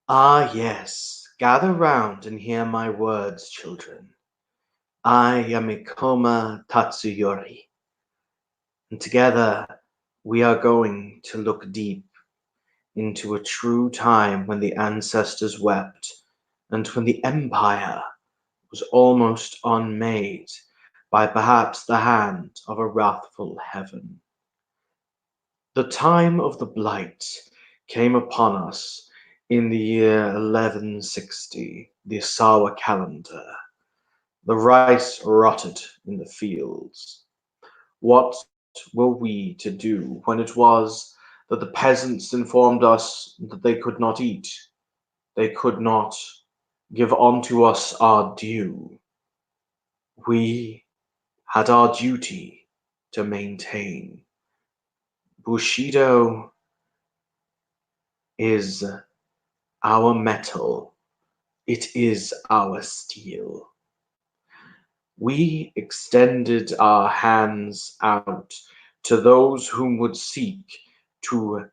Ah, yes, gather round and hear my words, children. I am Ikoma Tatsuyori, and together we are going to look deep into a true time when the ancestors wept and when the empire was almost unmade by perhaps the hand of a wrathful heaven. The time of the blight came upon us in the year 1160, the Asawa calendar. The rice rotted in the fields. What were we to do when it was that the peasants informed us that they could not eat, they could not give unto us our due? We had our duty to maintain. Bushido is our metal, it is our steel. We extended our hands out to those whom would seek to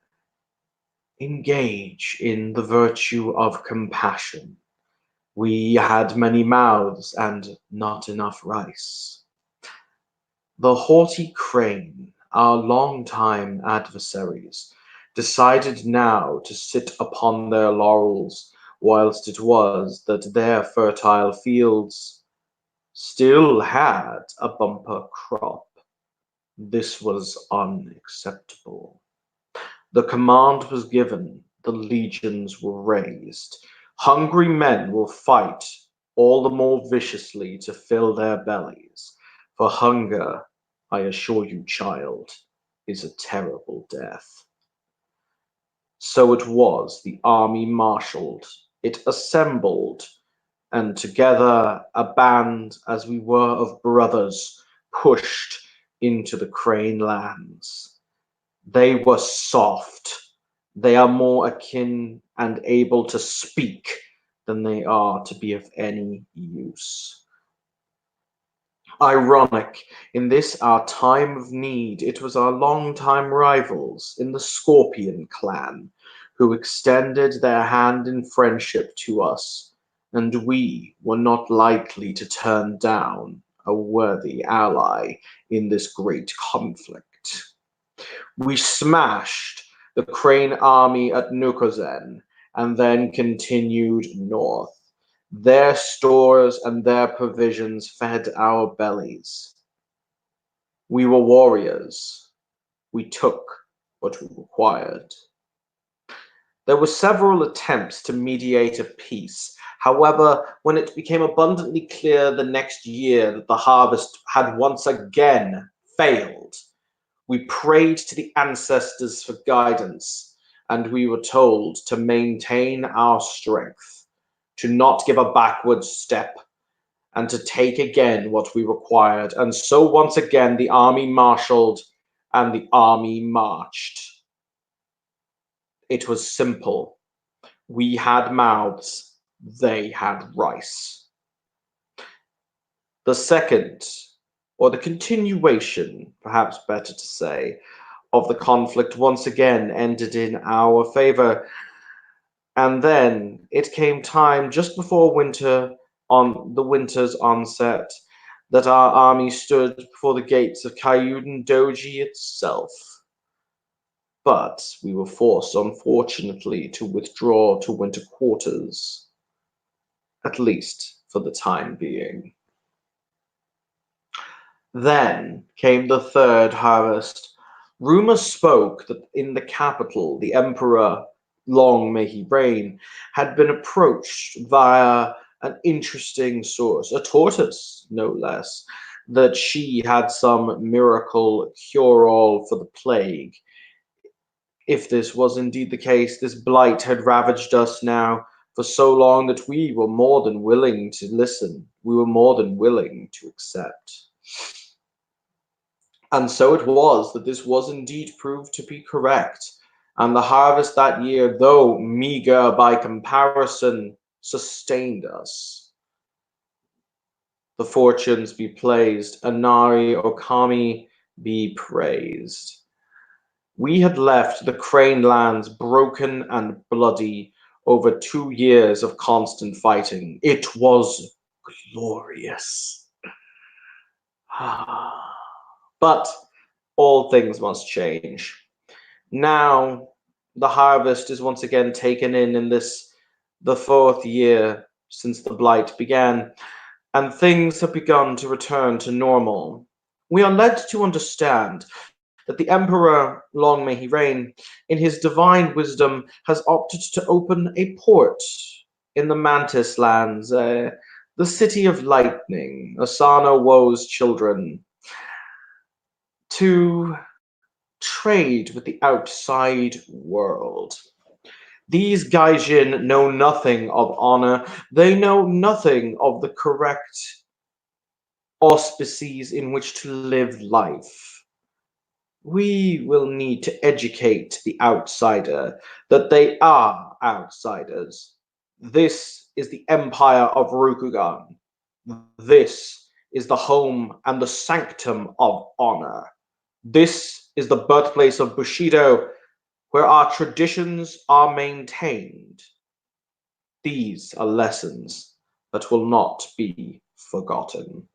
engage in the virtue of compassion. We had many mouths and not enough rice. The haughty Crane, our long-time adversaries, decided now to sit upon their laurels whilst it was that their fertile fields still had a bumper crop. This was unacceptable. The command was given, the legions were raised. Hungry men will fight all the more viciously to fill their bellies, for hunger, I assure you, child, is a terrible death. So it was the army marshalled, it assembled, and together, a band as we were of brothers, pushed into the Crane lands. They were soft. They are more akin and able to speak than they are to be of any use. Ironic, in this our time of need, it was our long-time rivals in the Scorpion clan who extended their hand in friendship to us, and we were not likely to turn down a worthy ally in this great conflict. We smashed the Crane army at Nukozen and then continued north. Their stores and their provisions fed our bellies. We were warriors. We took what we required. There were several attempts to mediate a peace. However, when it became abundantly clear the next year that the harvest had once again failed, we prayed to the ancestors for guidance, and we were told to maintain our strength, to not give a backward step, and to take again what we required. And so once again the army marshaled and the army marched. It was simple. We had mouths, they had rice. The second, or the continuation, perhaps better to say, of the conflict once again ended in our favor. And then it came time just before winter, on the winter's onset, that our army stood before the gates of Kyuden Doji itself. But we were forced, unfortunately, to withdraw to winter quarters, at least for the time being. Then came the third harvest. Rumor spoke that in the capital, the emperor, long may he reign, had been approached via an interesting source, a tortoise, no less, that she had some miracle cure-all for the plague. If this was indeed the case, this blight had ravaged us now for so long that we were more than willing to listen. We were more than willing to accept. And so it was that this was indeed proved to be correct, and the harvest that year, though meager by comparison, sustained us. The fortunes be praised, Inari Okami be praised. We had left the Crane lands broken and bloody, over 2 years of constant fighting. It was glorious. But all things must change. Now the harvest is once again taken in this, the 4th year since the blight began, and things have begun to return to normal. We are led to understand that the Emperor, long may he reign, in his divine wisdom has opted to open a port in the Mantis lands, the City of Lightning, Asana Woe's children, to trade with the outside world. These Gaijin know nothing of honor. They know nothing of the correct auspices in which to live life. We will need to educate the outsider that they are outsiders. This is the empire of Rokugan. This is the home and the sanctum of honor. This is the birthplace of Bushido, where our traditions are maintained. These are lessons that will not be forgotten.